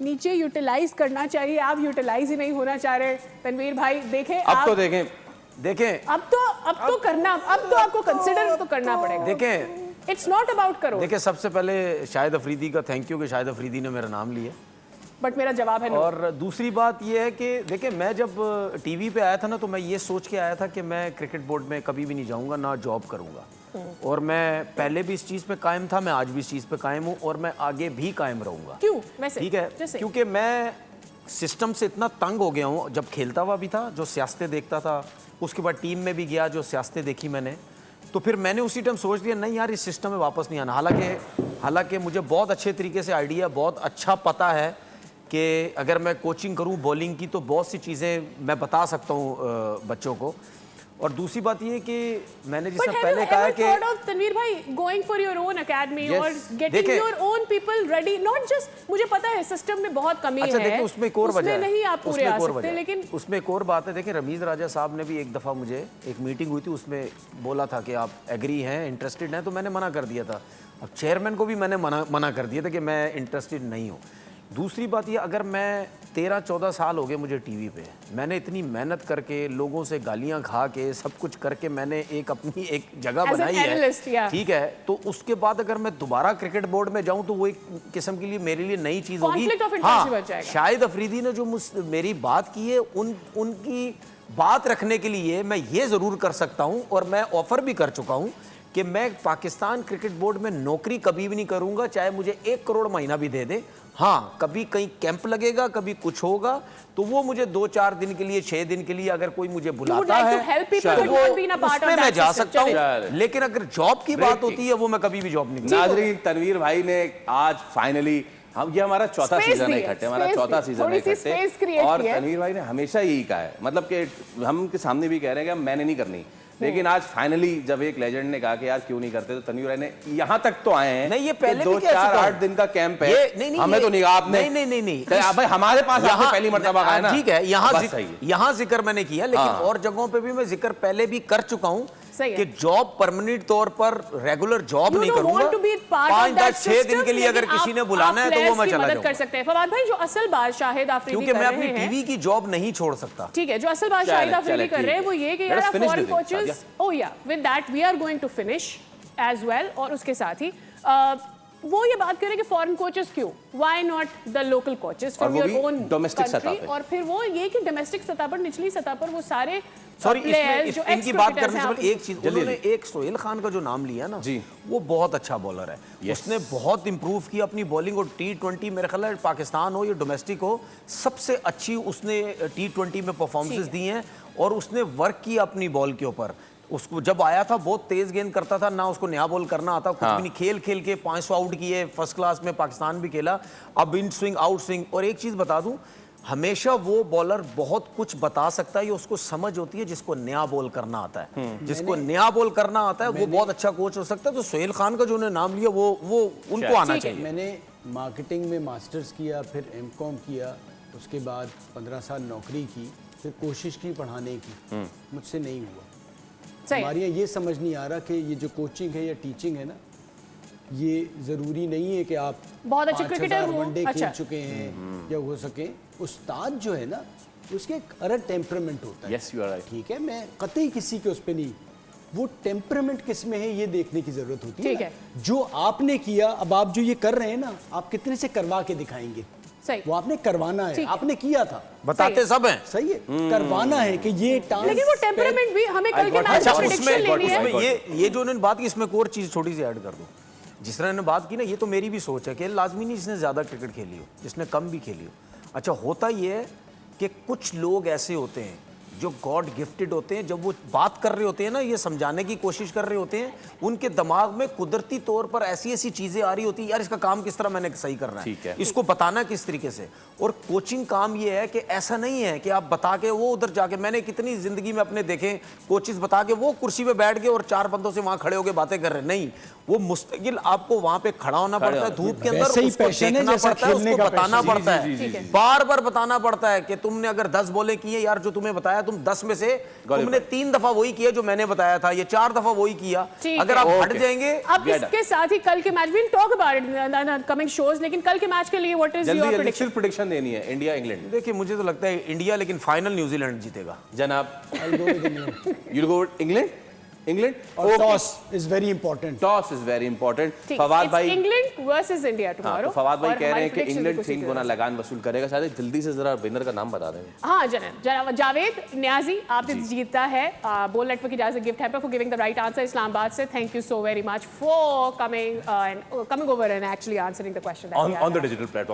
नीचे यूटिलाइज करना चाहिए, आप यूटिलाइज ही नहीं होना चाह रहे। तनवीर भाई देखें, अब तो देखें अब तो करना, अब तो आपको कंसिडर तो करना पड़ेगा। देखें, इट्स नॉट अबाउट करो। देखिए सबसे पहले शाहिद अफरीदी का थैंक यू कि शाहिद अफरीदी ने मेरा नाम लिया, बट मेरा जवाब है नो। और दूसरी बात ये है कि देखिए मैं जब टीवी पे आया था ना, तो मैं ये सोच के आया था कि मैं क्रिकेट बोर्ड में कभी भी नहीं जाऊंगा, ना जॉब करूंगा, और मैं पहले भी इस चीज़ पे कायम था, मैं आज भी इस चीज़ पे कायम हूँ और मैं आगे भी कायम रहूंगा। क्यों वैसे? ठीक है, क्योंकि मैं सिस्टम से इतना तंग हो गया हूँ। जब खेलता हुआ भी था, जो सियासतें देखता था, उसके बाद टीम में भी गया, जो सियासतें देखी मैंने, तो फिर मैंने उसी टाइम सोच लिया नहीं यार इस सिस्टम में वापस नहीं आना। हालांकि मुझे बहुत अच्छे तरीके से आइडिया, बहुत अच्छा पता है कि अगर मैं कोचिंग करूं बॉलिंग की तो बहुत सी चीज़ें मैं बता सकता हूं बच्चों को। और दूसरी बात ये कि मैंने जिस पहले कहा है कि तनवीर भाई going for your own academy और getting your own people ready, not just, मुझे पता है सिस्टम में बहुत कमी है। देखिए उसमें एक और वजह नहीं आप पूरे आ सकते, लेकिन उसमें एक और बात है। देखिए रमीज़ राजा साहब ने भी एक दफ़ा मुझे एक मीटिंग हुई थी, उसमें बोला था कि आप एग्री हैं, इंटरेस्टेड हैं, तो मैंने मना कर दिया था। अब चेयरमैन को भी मैंने मना कर दिया था कि मैं इंटरेस्टेड नहीं हूँ। दूसरी बात ये, अगर मैं 13-14 साल हो गए मुझे टीवी पे, मैंने इतनी मेहनत करके, लोगों से गालियां खा के, सब कुछ करके मैंने एक अपनी एक जगह बनाई है, ठीक है, तो उसके बाद अगर मैं दोबारा क्रिकेट बोर्ड में जाऊं तो वो एक किस्म के लिए मेरे लिए नई चीज़ होगी। हाँ, शाहिद अफरीदी ने जो मेरी बात की है, उनकी बात रखने के लिए मैं ये ज़रूर कर सकता हूँ, और मैं ऑफ़र भी कर चुका हूँ कि मैं पाकिस्तान क्रिकेट बोर्ड में नौकरी कभी भी नहीं करूंगा, चाहे मुझे 1 करोड़ महीना भी दे दे। हाँ, कभी कहीं कैंप लगेगा, कभी कुछ होगा, तो वो मुझे 2-4 दिन के लिए, 6 दिन के लिए अगर कोई मुझे बुलाता है उसमें मैं जा सकता हूँ, लेकिन अगर जॉब की बात होती है वो मैं कभी भी जॉब नहीं। नाज़रीन, तनवीर भाई ने आज फाइनली, हम ये हमारा चौथा सीजन है इकट्ठे, हमारा चौथा सीजन है इकट्ठे, और तनवीर भाई ने हमेशा यही कहा है, मतलब कि हम के सामने भी कह रहे हैं कि मैंने नहीं करनी, लेकिन आज फाइनली जब एक लेजेंड ने कहा कि यार क्यों नहीं करते, तो तनवीर भाई ने यहाँ तक तो आए हैं। नहीं, ये पहले 2-4-8 दिन का कैंप है, हमें तो नहीं, आपने नहीं भाई हमारे पास आपने पहली मर्तबा कहा है ना, ठीक है, यहाँ जिक्र मैंने किया, लेकिन और जगहों पे भी मैं जिक्र पहले भी कर चुका हूँ कि जॉब परमानेंट तौर पर रेगुलर जॉब नहीं करूंगा, 5-6 दिन के लिए अगर किसी ने बुलाना है तो वो मैं चला जाऊंगा। कर सकते हैं फवाद भाई, जो असल बात शाहिद आफरीदी क्योंकि मैं अपनी टीवी की जॉब नहीं छोड़ सकता। ठीक है, जो असल बात शाहिद आफरीदी कर रहे हैं वो ये कि यार foreign coaches, oh yeah with that we are going to finish as well, और उसके साथ ही वो ये बात करें कि फॉरेन कोचेस क्यों, why not the local coaches from your own domestic सतह पे, और फिर वो ये कि डोमेस्टिक सतह पर, निचली सतह पर वो सारे इनकी बात करने से पहले एक चीज, उन्होंने एक सोहेल खान का जो नाम लिया ना जी, वो बहुत अच्छा बॉलर है, उसने बहुत इंप्रूव किया अपनी बॉलिंग, और T20 मेरे ख्याल है पाकिस्तान हो या डोमेस्टिक हो, सबसे अच्छी उसने T20 में परफॉर्मेंसेस दी हैं, और उसने वर्क किया अपनी बॉल के ऊपर। उसको जब आया था बहुत तेज गेंद करता था, ना उसको नया बॉल करना आता, कुछ भी नहीं, खेल के 500 आउट किए, फर्स्ट क्लास में पाकिस्तान भी खेला, अब इन स्विंग आउट स्विंग। और एक चीज बता दूं, हमेशा वो बॉलर बहुत कुछ बता सकता है, ये उसको समझ होती है जिसको नया बॉल करना आता है, जिसको नया बॉल करना आता है वो बहुत अच्छा कोच हो सकता है। तो सोहेल खान का जो उन्होंने नाम लिया वो उनको आना चाहिए। मैंने मार्केटिंग में मास्टर्स किया, फिर M.Com किया, उसके बाद 15 साल नौकरी की, फिर कोशिश की पढ़ाने की, मुझसे नहीं हुआ। हमारे यहाँ ये समझ नहीं आ रहा कि ये जो कोचिंग है या टीचिंग है ना, ये ज़रूरी नहीं है कि आप बहुत अच्छे क्रिकेटर वनडे खेल चुके हैं या हो सके। उस्ताद जो है ना, उसके एक अलग टेम्परामेंट होता है। Yes you are right. ठीक है, मैं कतई किसी के उस पर नहीं, वो टेम्परामेंट किस में है ये देखने की ज़रूरत होती है। जो आपने किया, अब आप जो ये कर रहे हैं ना, आप कितने से करवा के दिखाएंगे, सही, वो आपने करवाना है, आपने किया था, बताते सब हैं, सही है, करवाना है कि ये टाइम, लेकिन वो टेम्परामेंट भी हमें कल के मैच में प्रेडिक्शन लेनी है। ये जो उन्होंने बात की, इसमें एक और चीज छोटी सी ऐड कर दूं, जिस तरह ने बात की ना, ये तो मेरी भी सोच है कि लाजमी नहीं जिसने ज्यादा क्रिकेट खेली हो, जिसने कम भी खेली हो। अच्छा, होता ये है कि कुछ लोग ऐसे होते हैं जो गॉड गिफ्टेड होते हैं, जब वो बात कर रहे होते हैं ना, ये समझाने की कोशिश कर रहे होते हैं, उनके दिमाग में कुदरती तौर पर ऐसी ऐसी चीजें आ रही होती है, यार इसका काम किस तरह मैंने सही करना है, इसको बताना किस तरीके से। और कोचिंग काम ये है कि ऐसा नहीं है कि आप बता के वो उधर जाके, मैंने कितनी जिंदगी में अपने देखे कोचेस बता के वो कुर्सी पे बैठ गए और 4 बंदों से वहां खड़े होकर बातें कर रहे, नहीं, वो मुस्तकिल आपको वहां पे खड़ा होना पड़ता है धूप के अंदर, वैसे ही उसको पैशन है देखना जैसा पड़ता है, खेलने उसको का बताना पैशन। पड़ता जी, जी, है, जी, जी। बार बार बताना पड़ता है कि तुमने अगर 10 बॉलें की है यार, जो तुम्हें बताया तुम 10 में से तुमने 3 दफा वही किया जो मैंने बताया था, ये 4 दफा वही किया। अगर आप हट जाएंगे। अब इसके साथ ही कल के match, will talk about it coming shows, लेकिन कल के मैच के लिए व्हाट इज योर जल्दी प्रेडिक्शन? सिर्फ प्रेडिक्शन देनी है, इंडिया इंग्लैंड। देखिए मुझे तो लगता है इंडिया, लेकिन फाइनल न्यूजीलैंड जीतेगा। जनाब यू गो इंग्लैंड। इंग्लैंड और toss is very important. Toss is very important. Fawad भाई इंग्लैंड वर्सेस इंडिया टुमारो। तो फवाद भाई कह रहे हैं कि इंग्लैंड 3 गुना लगान वसूल करेगा। शायद जल्दी से जरा विनर का नाम बता देंगे। हाँ जनाब जावेद न्याजी, आपने जीता है बोल नेटवर्क की इजाजत gift hamper for giving the right answer Islamabad से। Thank you so very much for coming over and actually answering the question on the digital platform.